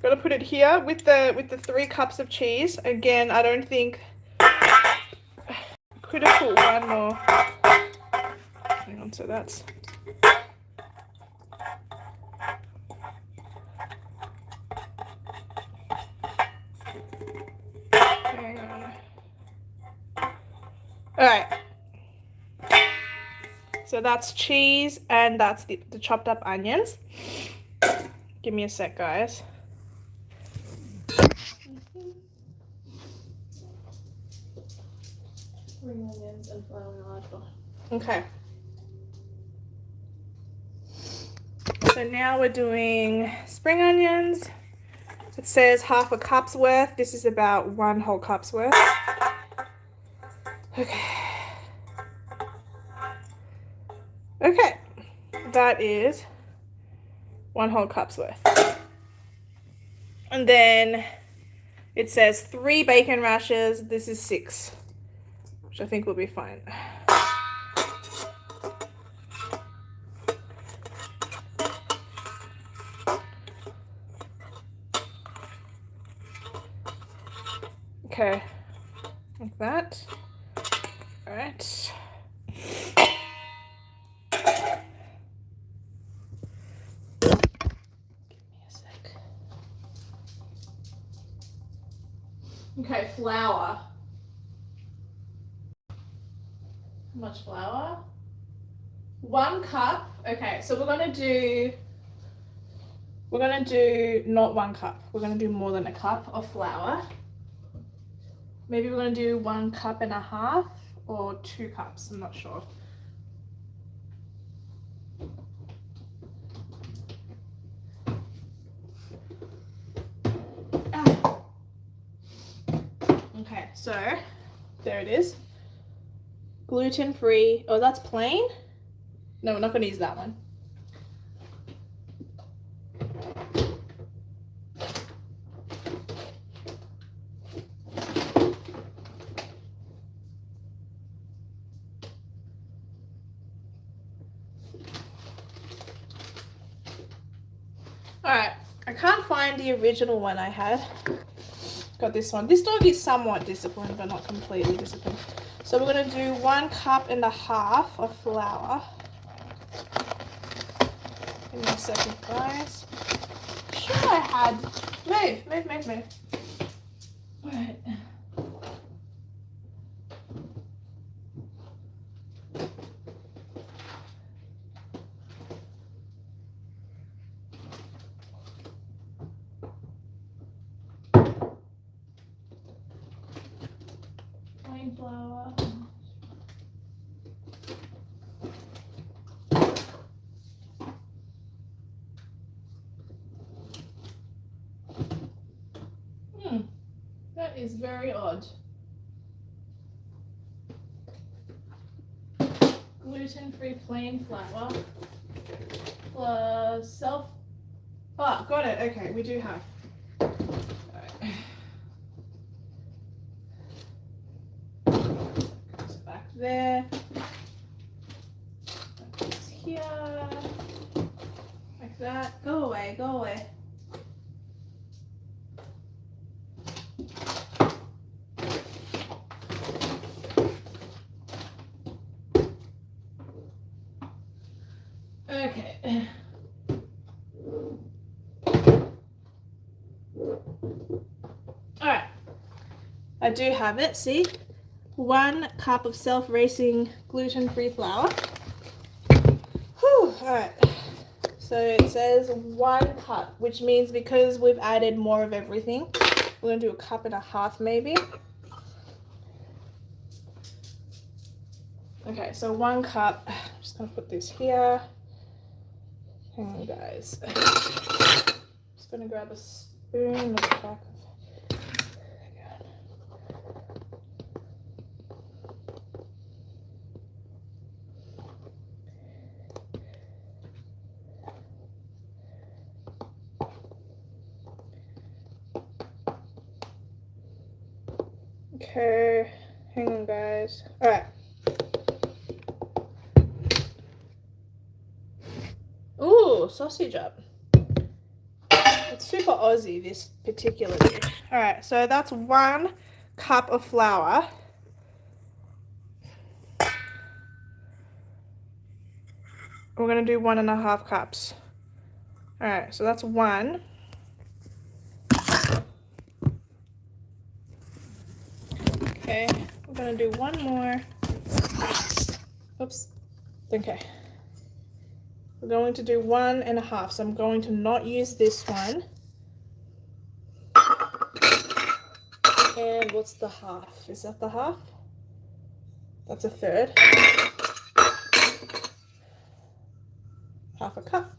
Gotta put it here with the 3 cups of cheese. Again, I don't think could have put one more. Hang on, so that's hang on. Alright. So that's cheese and that's the chopped up onions. Give me a sec, guys. Spring onions and flour in a large bowl. Okay. So now we're doing spring onions. It says half a cup's worth. This is about 1 whole cup's worth. Okay. Okay. That is 1 whole cup's worth. And then it says 3 bacon rashers. This is 6, which I think will be fine. Okay, like that. All right. Give me a sec. Okay, flour. How much flour? 1 cup. Okay, so we're gonna do not 1 cup. We're gonna do more than a cup of flour. Maybe we're gonna do 1.5 cups or 2 cups. I'm not sure. Okay, so there it is. Gluten-free. Oh, that's plain? No, we're not gonna use that one. Alright, I can't find the original one I had. Got this one. This dog is somewhat disciplined, but not completely disciplined. So we're going to do 1.5 cups of flour. Give me a second, guys. Sure I had... Move. Alright. Flour. That is very odd. Gluten-free plain flour plus self. Oh, got it. Okay, we do have. There, it's here, like that. Go away. Okay. All right, I do have it. See. 1 cup of self-raising gluten-free flour. Whew, alright. So it says 1 cup, which means because we've added more of everything, we're going to do 1.5 cups maybe. Okay, so 1 cup. I'm just going to put this here. Hang on, guys. Just going to grab a spoon at the back of Okay, hang on, guys. All right. Ooh, Ooh, sausage up. It's super Aussie, this particular dish. All right, so that's 1 cup of flour. We're gonna do 1.5 cups. All right, so that's 1. Okay, we're gonna do 1 more. Oops. Okay. We're going to do 1.5. So I'm going to not use this one. And what's the half? Is that the half? That's 1/3. 1/2 cup.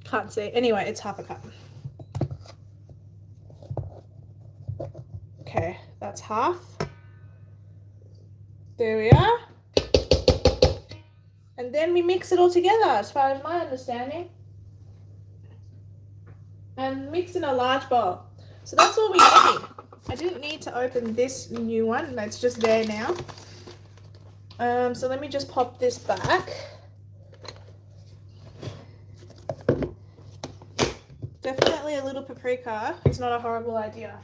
Can't see. Anyway, it's 1/2 cup. Okay, that's half. There we are. And then we mix it all together, as far as my understanding. And mix in a large bowl. So that's all we need. I didn't need to open this new one. It's just there now. So let me just pop this back. Definitely a little paprika. It's not a horrible idea.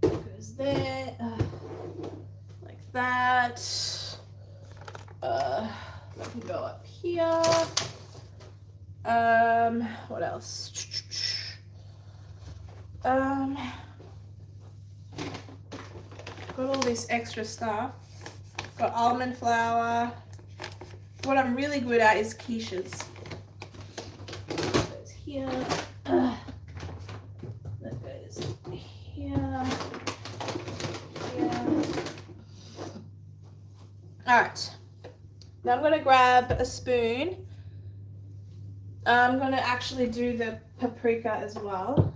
Goes there, like that. That can go up here. What else? Got all this extra stuff. Got almond flour. What I'm really good at is quiches. That goes here. That goes here. Here. Alright. Now I'm going to grab a spoon. I'm going to actually do the paprika as well.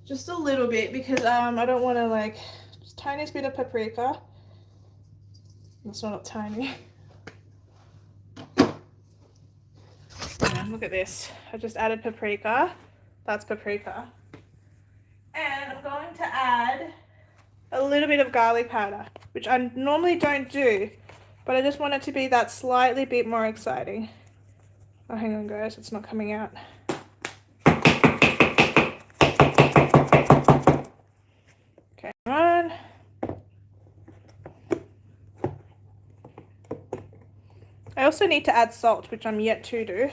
Just a little bit because I don't want to like, just tiniest bit of paprika. It's not tiny. Yeah, look at this. I just added paprika. That's paprika. And I'm going to add a little bit of garlic powder, which I normally don't do, but I just want it to be that slightly bit more exciting. Oh, hang on guys, it's not coming out. Okay, on. I also need to add salt, which I'm yet to do.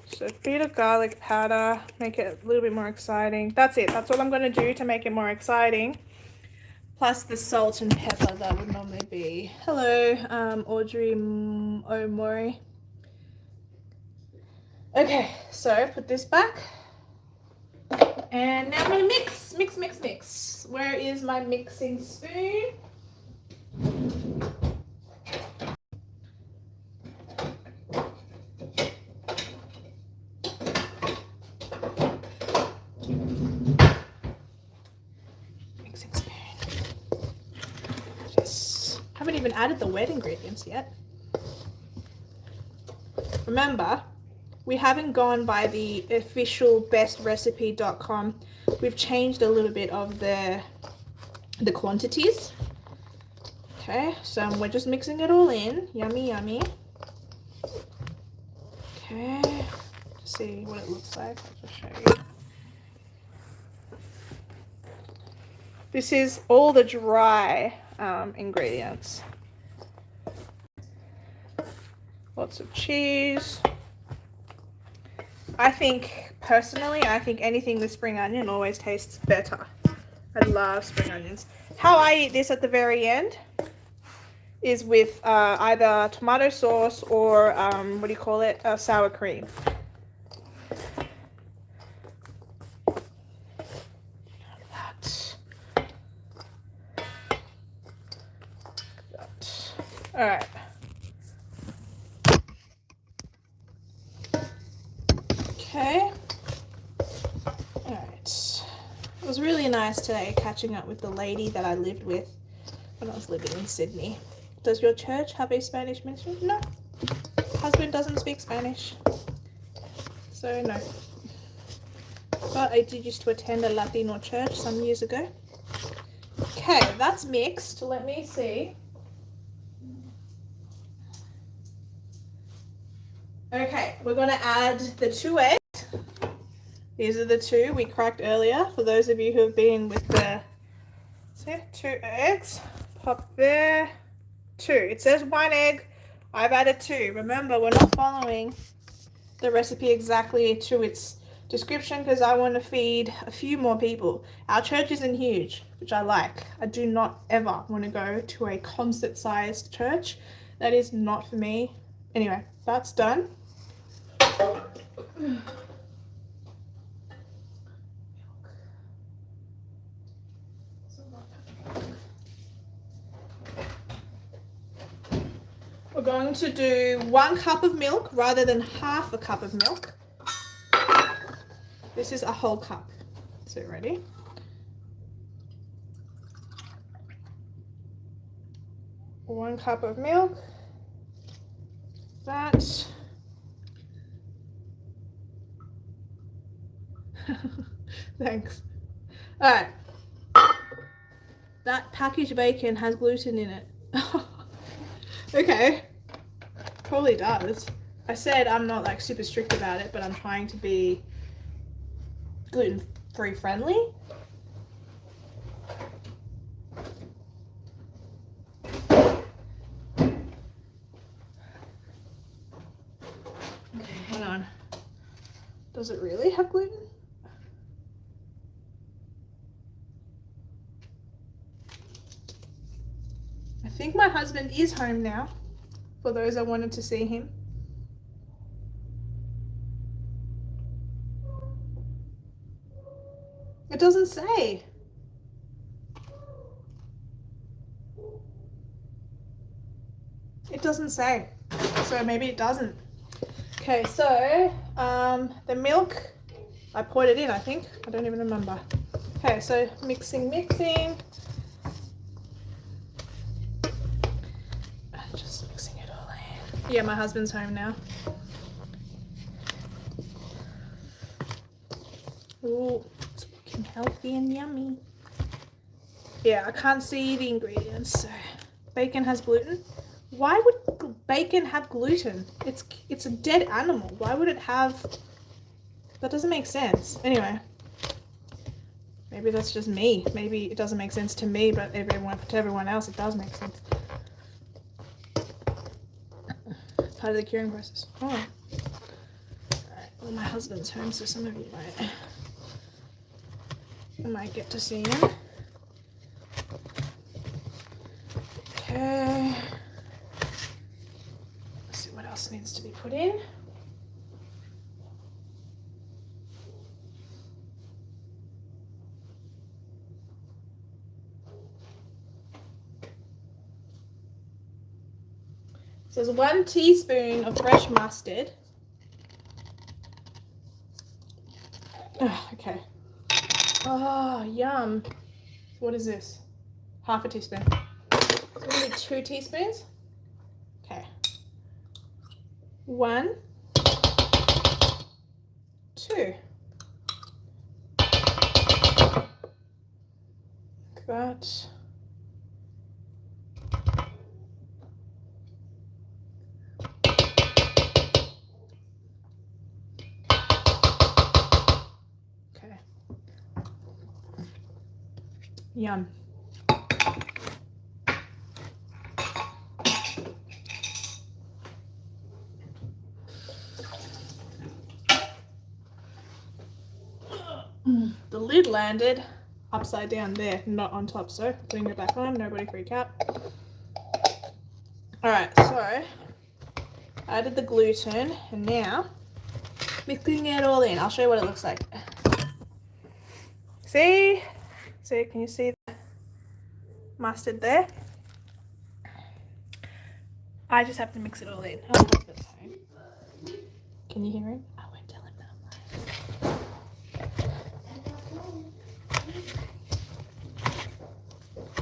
So a bit of garlic powder, make it a little bit more exciting. That's it. That's all I'm going to do to make it more exciting. Plus the salt and pepper that would normally be. Hello, Audrey O'Mori. Okay, so put this back. And now I'm going to mix. Where is my mixing spoon? Haven't even added the wet ingredients yet. Remember, we haven't gone by the official bestrecipe.com. We've changed a little bit of the quantities. Okay, so we're just mixing it all in. Yummy, yummy. Okay, let's see what it looks like. I'll just show you. This is all the dry ingredients. Lots of cheese. Personally, I think anything with spring onion always tastes better. I love spring onions. How I eat this at the very end is with either tomato sauce or what do you call it? Sour cream. All right. Okay. All right. It was really nice today catching up with the lady that I lived with when I was living in Sydney. Does your church have a Spanish ministry? No. Husband doesn't speak Spanish. So no. but I did used to attend a Latino church some years ago. Okay, that's mixed. Let me see. Okay, we're going to add the 2 eggs. These are the 2 we cracked earlier. For those of you who have been with the... See, 2 eggs. Pop there. 2. It says 1 egg. I've added 2. Remember, we're not following the recipe exactly to its description because I want to feed a few more people. Our church isn't huge, which I like. I do not ever want to go to a concert-sized church. That is not for me. Anyway, that's done. We're going to do 1 cup of milk rather than half a cup of milk. This is a whole cup. So ready? One cup of milk. That. Thanks. All right. That packaged bacon has gluten in it. Okay. Probably does. I said I'm not like super strict about it, but I'm trying to be gluten-free friendly. Okay, hang on. Does it really have gluten? I think my husband is home now, for those that wanted to see him. It doesn't say. It doesn't say. So maybe it doesn't. Okay, so the milk, I poured it in, I think. I don't even remember. Okay, so mixing. Just mixing it all in. Yeah, my husband's home now. Ooh, it's looking healthy and yummy. Yeah, I can't see the ingredients. So bacon has gluten. Why would bacon have gluten? It's a dead animal. Why would it have... That doesn't make sense. Anyway. Maybe that's just me. Maybe it doesn't make sense to me, but to everyone else it does make sense. Part of the curing process. Oh. Alright, well my husband's home, so some of you might get to see him. Okay. Let's see what else needs to be put in. It says 1 teaspoon of fresh mustard. Oh, okay. Oh, yum. What is this? Half a teaspoon. So we're going to do 2 teaspoons. Okay. 1, 2. Like that. Okay. Yum. The lid landed upside down there, not on top, so putting it back on, nobody freak out. Alright, so I added the gluten and now mixing it all in. I'll show you what it looks like. See? See, can you see the mustard there? I just have to mix it all in. Oh, that's home. Can you hear him? I won't tell him that I'm live.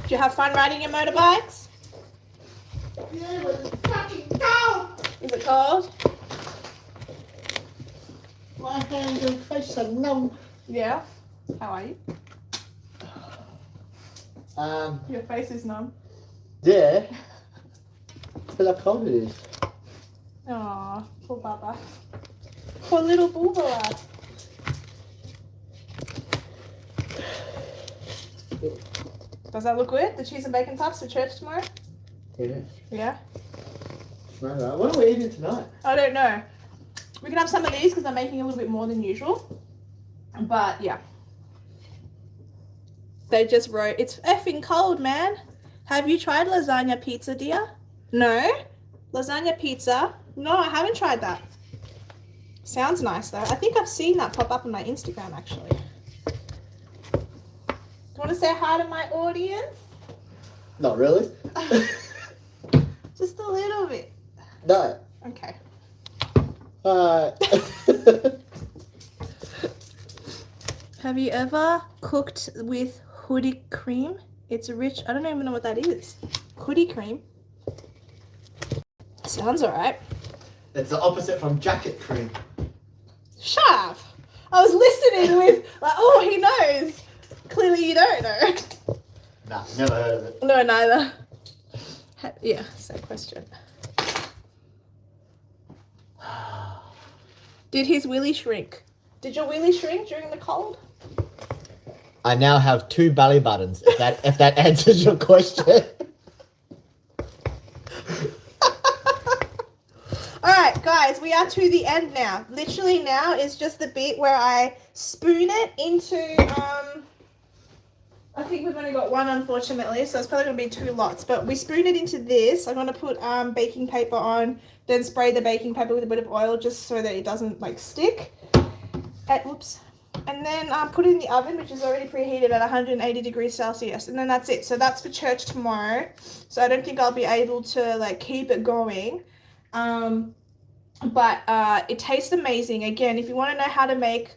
Did you have fun riding your motorbikes? Yeah, but it's fucking cold. Is it cold? My hands and face are numb. Yeah. How are you? Your face is numb. Yeah. Feel how cold it is. Aw, poor Baba. Poor little Bubba. Does that look good? The cheese and bacon puffs for church tomorrow? Yeah. Yeah. No. What are we eating tonight? I don't know. We can have some of these because I'm making a little bit more than usual. But yeah. They just wrote, it's effing cold, man. Have you tried lasagna pizza, dear? No? Lasagna pizza? No, I haven't tried that. Sounds nice though. I think I've seen that pop up on my Instagram actually. Do you want to say hi to my audience? Not really. Just a little bit. No. Okay. Have you ever cooked with hoodie cream? It's rich. I don't even know what that is. Hoodie cream. Sounds alright. It's the opposite from jacket cream. Shut up. I was listening with like, oh, he knows. Clearly you don't know. Nah, never heard of it. No, neither. Yeah, same question. Did his willy shrink? Did your willy shrink during the cold? I now have 2 belly buttons. If that answers your question. Alright, guys, we are to the end now. Literally now is just the bit where I spoon it into, I think we've only got one, unfortunately, so it's probably going to be 2 lots. But we spoon it into this. I'm going to put baking paper on, then spray the baking paper with a bit of oil just so that it doesn't, like, stick. And then put it in the oven, which is already preheated at 180 degrees Celsius. And then that's it. So that's for church tomorrow. So I don't think I'll be able to, like, keep it going. But it tastes amazing. Again, if you want to know how to make,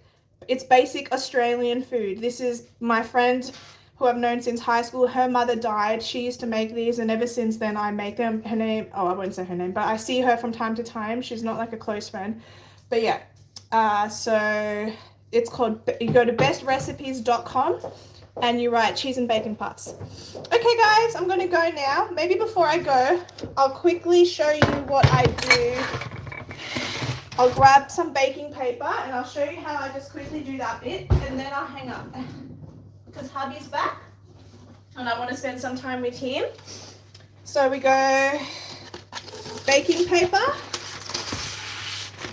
it's basic Australian food. This is my friend who I've known since high school. Her mother died. She used to make these, and ever since then I make them. Her name, oh, I won't say her name, but I see her from time to time. She's not like a close friend. But yeah, so it's called, you go to bestrecipes.com and you write cheese and bacon puffs. Okay guys, I'm gonna go now. Maybe before I go, I'll quickly show you what I do. I'll grab some baking paper and I'll show you how I just quickly do that bit, and then I'll hang up because hubby's back and I want to spend some time with him. So we go baking paper.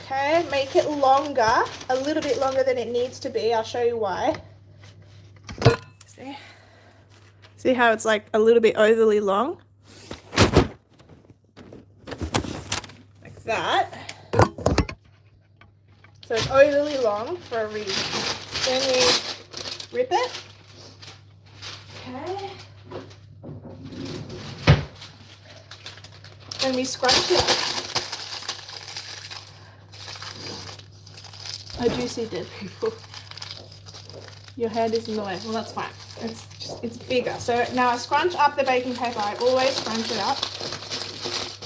Okay, make it longer, a little bit longer than it needs to be. I'll show you why. See how it's like a little bit overly long? Like that. So it's overly long for a reason. Then we rip it. Okay. Then we scrunch it up. I do see dead people. Your hand is in the way. Well, that's fine. It's bigger. So now I scrunch up the baking paper. I always scrunch it up.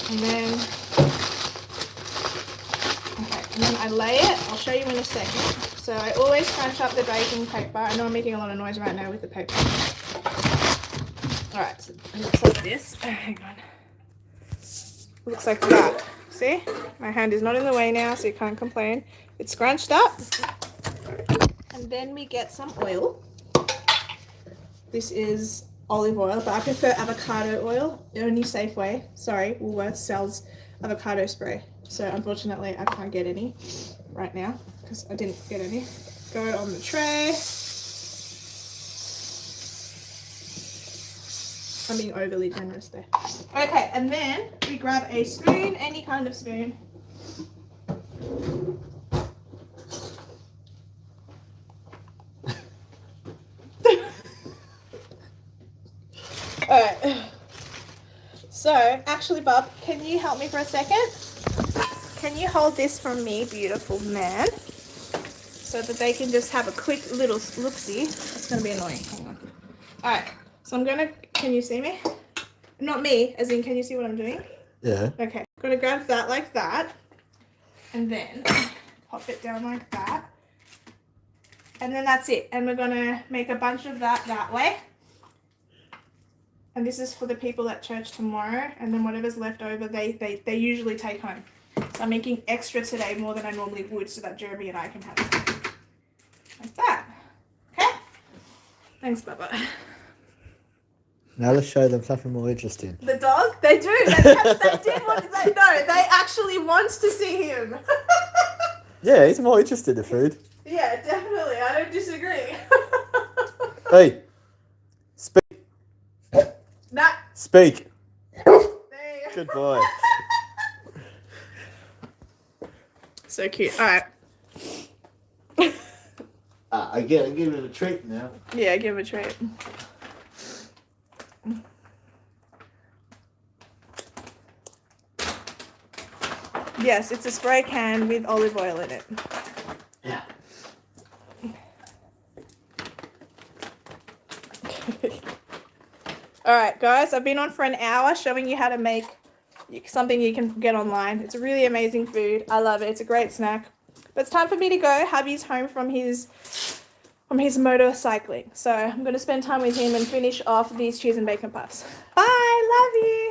And then, okay, and then I lay it. I'll show you in a second. So I always scrunch up the baking paper. I know I'm making a lot of noise right now with the paper. Alright, so it looks like this. Oh, hang on. It looks like that. See? My hand is not in the way now, so you can't complain. It's scrunched up. And then we get some oil. This is olive oil, but I prefer avocado oil. Only Safeway, sorry, Woolworths sells avocado spray. So unfortunately, I can't get any right now because I didn't get any. Go on the tray. I'm being overly generous there. Okay, and then we grab a spoon, any kind of spoon. Alright. So, actually, Bob, can you help me for a second? Can you hold this for me, beautiful man? So that they can just have a quick little look-see. It's going to be annoying. Hang on. Alright. So I'm going to... Can you see me? Not me, as in, can you see what I'm doing? Yeah. Okay. I'm going to grab that like that. And then pop it down like that. and then that's it. And we're gonna make a bunch of that way. And this is for the people at church tomorrow, and then whatever's left over, they usually take home. So I'm making extra today, more than I normally would, so that Jeremy and I can have it. Like that. Okay? Thanks, Bubba. Now let's show them something more interesting. The dog? They do. They did want to say no. They actually want to see him. Yeah, he's more interested in food. Yeah, definitely. I don't disagree. Hey, speak. Nah. Speak. There you go. Good boy. So cute. All right. I give it a treat now. Yeah, give him a treat. Yes, it's a spray can with olive oil in it. Yeah. All right, guys, I've been on for an hour showing you how to make something you can get online. It's a really amazing food. I love it. It's a great snack. But it's time for me to go. Hubby's home from his motorcycling. So I'm going to spend time with him and finish off these cheese and bacon puffs. Bye. Love you.